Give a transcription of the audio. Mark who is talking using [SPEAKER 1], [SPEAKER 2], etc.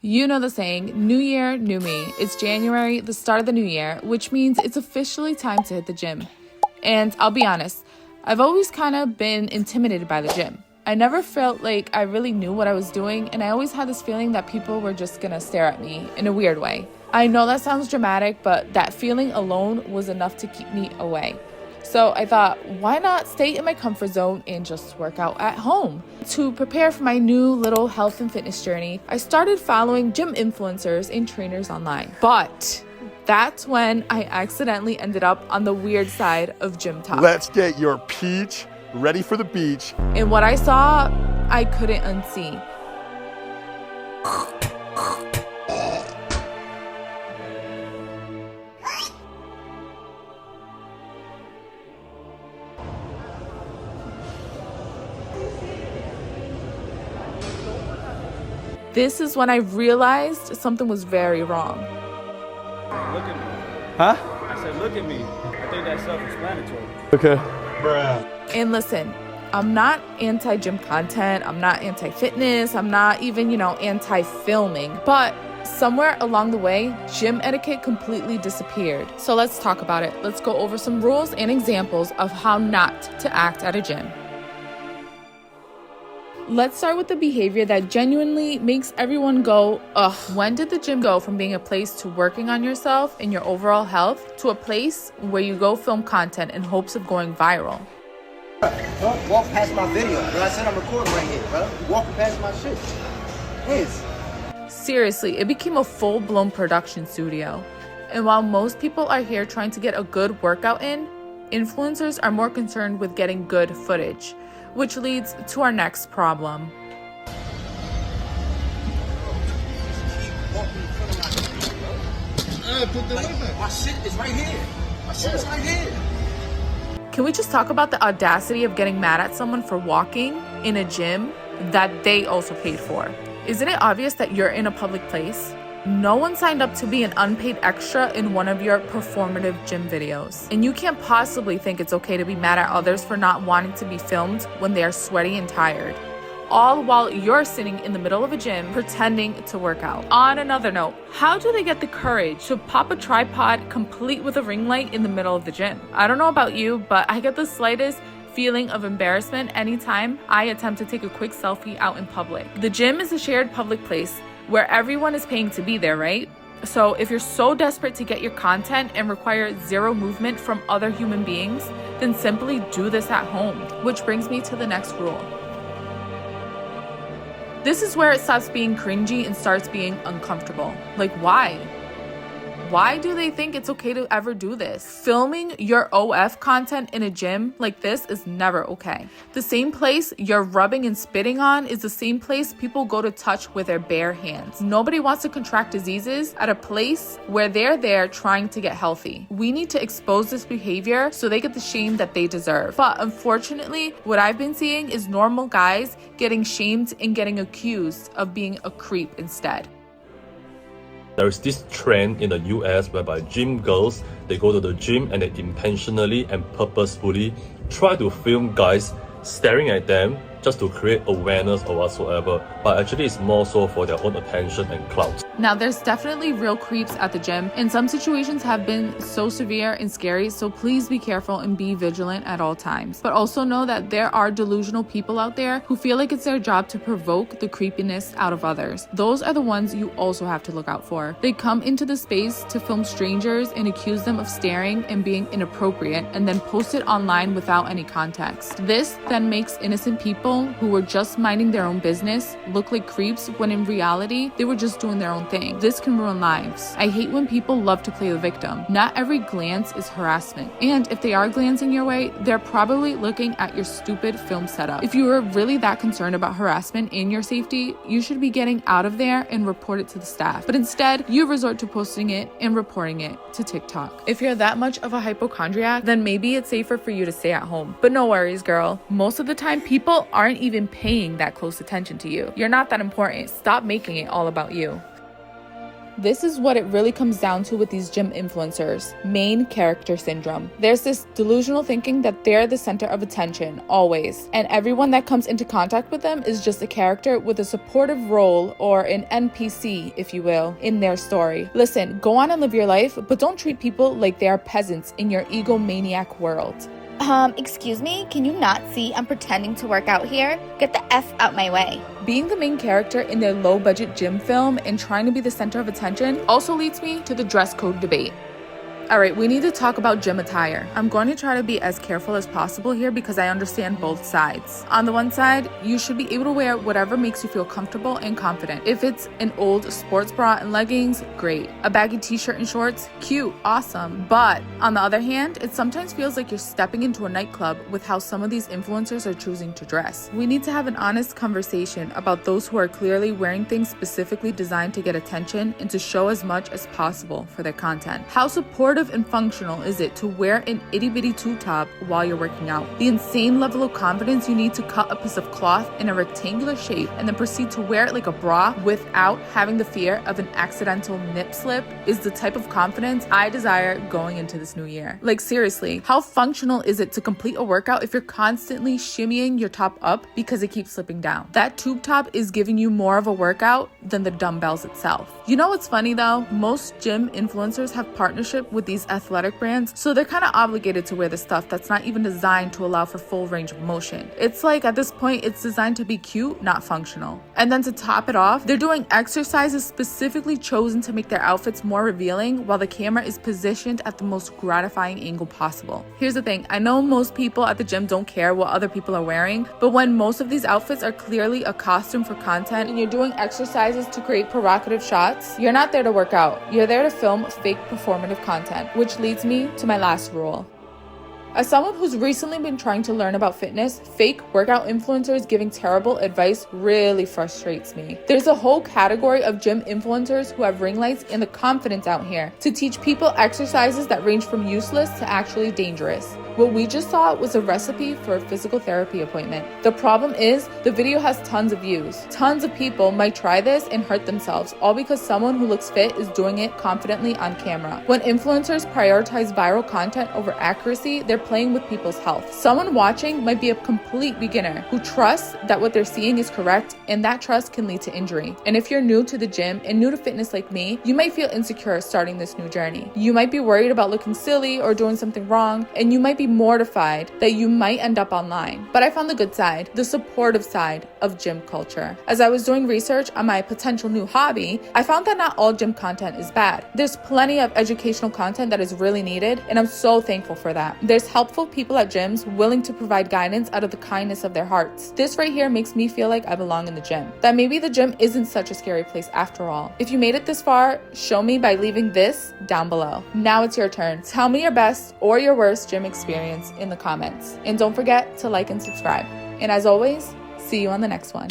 [SPEAKER 1] You know the saying, new year, new me. It's January, the start of the new year, which means it's officially time to hit the gym. And I'll be honest, I've always kind of been intimidated by the gym. I never felt like I really knew what I was doing, and I always had this feeling that people were just gonna stare at me in a weird way. I know that sounds dramatic, but that feeling alone was enough to keep me away. So I thought, why not stay in my comfort zone and just work out at home? To prepare for my new little health and fitness journey, I started following gym influencers and trainers online. But that's when I accidentally ended up on the weird side of GymTok.
[SPEAKER 2] Let's get your peach ready for the beach.
[SPEAKER 1] And what I saw, I couldn't unsee. This is when I realized something was very wrong.
[SPEAKER 3] Look at me.
[SPEAKER 2] Huh?
[SPEAKER 3] I said, look at me. I think that's self-explanatory.
[SPEAKER 2] Okay. Bruh.
[SPEAKER 1] And listen, I'm not anti-gym content, I'm not anti-fitness, I'm not even, anti-filming, but somewhere along the way, gym etiquette completely disappeared. So let's talk about it. Let's go over some rules and examples of how not to act at a gym. Let's start with the behavior that genuinely makes everyone go, ugh. When did the gym go from being a place to working on yourself and your overall health to a place where you go film content in hopes of going viral?
[SPEAKER 4] Don't walk past my video, bro. I said I'm recording right here, bro. You walking past my shit. Yes.
[SPEAKER 1] Seriously, it became a full-blown production studio. And while most people are here trying to get a good workout in, influencers are more concerned with getting good footage, which leads to our next problem.
[SPEAKER 4] My shit is right here. My shit is right here.
[SPEAKER 1] Can we just talk about the audacity of getting mad at someone for walking in a gym that they also paid for? Isn't it obvious that you're in a public place? No one signed up to be an unpaid extra in one of your performative gym videos. And you can't possibly think it's okay to be mad at others for not wanting to be filmed when they are sweaty and tired. All while you're sitting in the middle of a gym pretending to work out. On another note, how do they get the courage to pop a tripod complete with a ring light in the middle of the gym? I don't know about you, but I get the slightest feeling of embarrassment anytime I attempt to take a quick selfie out in public. The gym is a shared public place where everyone is paying to be there, right? So if you're so desperate to get your content and require zero movement from other human beings, then simply do this at home. Which brings me to the next rule. This is where it stops being cringy and starts being uncomfortable. Like, why? Why do they think it's okay to ever do this? Filming your OF content in a gym like this is never okay. The same place you're rubbing and spitting on is the same place people go to touch with their bare hands. Nobody wants to contract diseases at a place where they're there trying to get healthy. We need to expose this behavior so they get the shame that they deserve. But unfortunately, what I've been seeing is normal guys getting shamed and getting accused of being a creep instead.
[SPEAKER 5] There is this trend in the US whereby gym girls, they go to the gym and they intentionally and purposefully try to film guys staring at them just to create awareness or whatsoever, but actually it's more so for their own attention and clout.
[SPEAKER 1] Now, there's definitely real creeps at the gym, and some situations have been so severe and scary, so please be careful and be vigilant at all times. But also know that there are delusional people out there who feel like it's their job to provoke the creepiness out of others. Those are the ones you also have to look out for. They come into the space to film strangers and accuse them of staring and being inappropriate, and then post it online without any context. This then makes innocent people who were just minding their own business look like creeps when in reality they were just doing their own thing. This can ruin lives. I hate when people love to play the victim. Not every glance is harassment, and if they are glancing your way, they're probably looking at your stupid film setup. If you are really that concerned about harassment and your safety, you should be getting out of there and report it to the staff. But instead, you resort to posting it and reporting it to TikTok. If you're that much of a hypochondriac, then maybe it's safer for you to stay at home. But no worries, girl. Most of the time, people aren't even paying that close attention to you. You're not that important. Stop making it all about you. This is what it really comes down to with these gym influencers: main character syndrome. There's this delusional thinking that they're the center of attention, always, and everyone that comes into contact with them is just a character with a supportive role, or an NPC, if you will, in their story. Listen, go on and live your life, but don't treat people like they are peasants in your egomaniac world.
[SPEAKER 6] Excuse me, can you not see I'm pretending to work out here? Get the F out my way.
[SPEAKER 1] Being the main character in their low-budget gym film and trying to be the center of attention also leads me to the dress code debate. Alright, we need to talk about gym attire. I'm going to try to be as careful as possible here because I understand both sides. On the one side, you should be able to wear whatever makes you feel comfortable and confident. If it's an old sports bra and leggings, great. A baggy t-shirt and shorts, cute, awesome. But on the other hand, it sometimes feels like you're stepping into a nightclub with how some of these influencers are choosing to dress. We need to have an honest conversation about those who are clearly wearing things specifically designed to get attention and to show as much as possible for their content. How supportive and functional is it to wear an itty-bitty tube top while you're working out? The insane level of confidence you need to cut a piece of cloth in a rectangular shape and then proceed to wear it like a bra without having the fear of an accidental nip slip is the type of confidence I desire going into this new year. Like, seriously, how functional is it to complete a workout if you're constantly shimmying your top up because it keeps slipping down? That tube top is giving you more of a workout than the dumbbells itself. You know what's funny though? Most gym influencers have partnership with these athletic brands, so they're kind of obligated to wear the stuff that's not even designed to allow for full range of motion. It's like at this point, it's designed to be cute, not functional. And then to top it off, they're doing exercises specifically chosen to make their outfits more revealing while the camera is positioned at the most gratifying angle possible. Here's the thing, I know most people at the gym don't care what other people are wearing, but when most of these outfits are clearly a costume for content and you're doing exercises to create provocative shots, you're not there to work out. You're there to film fake performative content. Which leads me to my last rule. As someone who's recently been trying to learn about fitness, fake workout influencers giving terrible advice really frustrates me. There's a whole category of gym influencers who have ring lights and the confidence out here to teach people exercises that range from useless to actually dangerous. What we just saw was a recipe for a physical therapy appointment. The problem is the video has tons of views. Tons of people might try this and hurt themselves, all because someone who looks fit is doing it confidently on camera. When influencers prioritize viral content over accuracy, they're playing with people's health. Someone watching might be a complete beginner who trusts that what they're seeing is correct, and that trust can lead to injury. And if you're new to the gym and new to fitness like me, you might feel insecure starting this new journey. You might be worried about looking silly or doing something wrong, and you might be mortified that you might end up online. But I found the good side, the supportive side of gym culture. As I was doing research on my potential new hobby, I found that not all gym content is bad. There's plenty of educational content that is really needed, and I'm so thankful for that. There's helpful people at gyms willing to provide guidance out of the kindness of their hearts. This right here makes me feel like I belong in the gym. That maybe the gym isn't such a scary place after all. If you made it this far, show me by leaving this down below. Now it's your turn. Tell me your best or your worst gym experience in the comments. And don't forget to like and subscribe. And as always, see you on the next one.